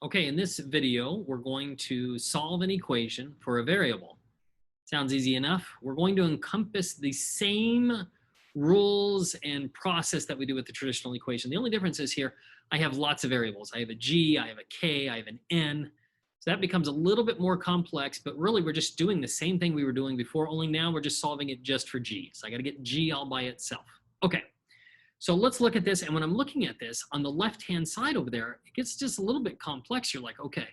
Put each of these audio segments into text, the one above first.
Okay, in this video, we're going to solve an equation for a variable. Sounds easy enough. We're going to encompass the same rules and process that we do with the traditional equation. The only difference is here, I have lots of variables. I have a g, I have a k, I have an n. So that becomes a little bit more complex, but really we're just doing the same thing we were doing before, only now we're just solving it just for g. So I got to get g all by itself. Okay. So let's look at this. And when I'm looking at this on the left-hand side over there, it gets just a little bit complex. You're like, okay,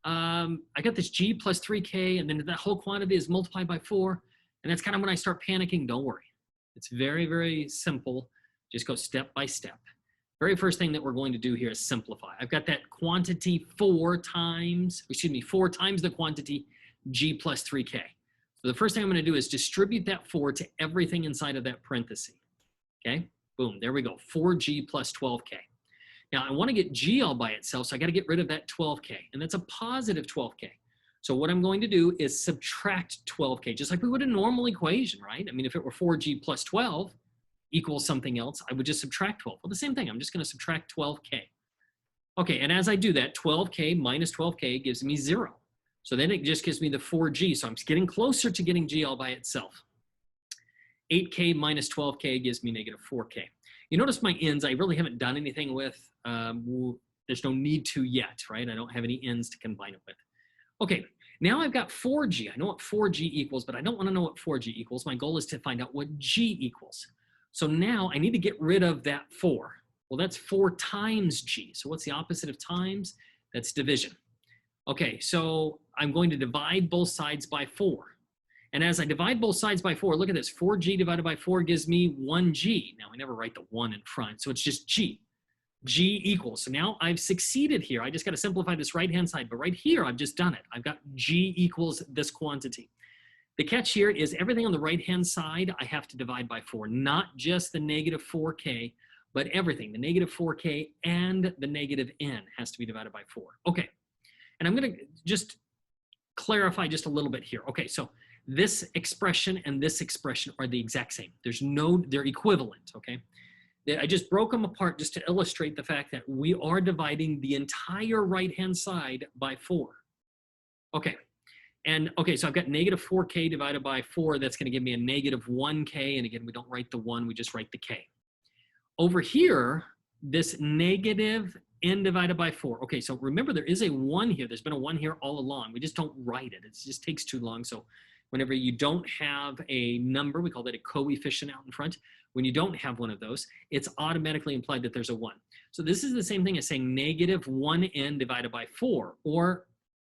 I got this g plus 3k, and then that whole quantity is multiplied by 4. And that's kind of when I start panicking. Don't worry. It's very, very simple. Just go step by step. Very first thing that we're going to do here is simplify. I've got that quantity 4 times the quantity g plus 3k. So the first thing I'm going to do is distribute that 4 to everything inside of that parenthesis. Okay? Boom, there we go, 4g plus 12k. Now I want to get g all by itself, so I got to get rid of that 12k, and that's a positive 12k. So what I'm going to do is subtract 12k, just like we would a normal equation, right? I mean, if it were 4g plus 12 equals something else, I would just subtract 12. Well, the same thing, I'm just going to subtract 12k. Okay, and as I do that, 12k minus 12k gives me 0. So then it just gives me the 4g, so I'm getting closer to getting g all by itself. 8k minus 12k gives me negative 4k. You notice my ends, I really haven't done anything with. There's no need to yet, right? I don't have any ends to combine it with. Okay, now I've got 4g. I know what 4g equals, but I don't want to know what 4g equals. My goal is to find out what g equals. So now I need to get rid of that 4. Well, that's 4 times g. So what's the opposite of times? That's division. Okay, so I'm going to divide both sides by 4. And as I divide both sides by 4, look at this. 4g divided by 4 gives me 1g. Now, I never write the 1 in front, so it's just g. G equals. So now I've succeeded here. I just got to simplify this right-hand side. But right here, I've just done it. I've got g equals this quantity. The catch here is everything on the right-hand side, I have to divide by 4. Not just the negative 4k, but everything. The negative 4k and the negative n has to be divided by 4. Okay. And I'm going to just clarify just a little bit here. Okay, so this expression and this expression are the exact same. They're equivalent, okay? I just broke them apart just to illustrate the fact that we are dividing the entire right-hand side by 4. Okay, and okay, so I've got negative 4k divided by 4. That's gonna give me a negative 1k, and again, we don't write the 1, we just write the k. Over here, this negative n divided by 4. Okay, so remember there is a 1 here. There's been a 1 here all along. We just don't write it. It just takes too long. So whenever you don't have a number, we call that a coefficient out in front. When you don't have one of those, it's automatically implied that there's a 1. So this is the same thing as saying negative 1n divided by 4 or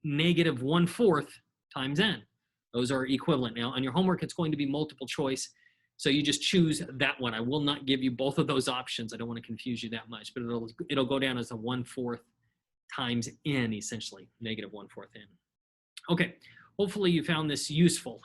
negative 1/4 times n. Those are equivalent. Now on your homework, it's going to be multiple choice. So you just choose that one. I will not give you both of those options. I don't want to confuse you that much, but it'll go down as a 1/4 times n, essentially, negative 1/4 n. Okay, hopefully you found this useful.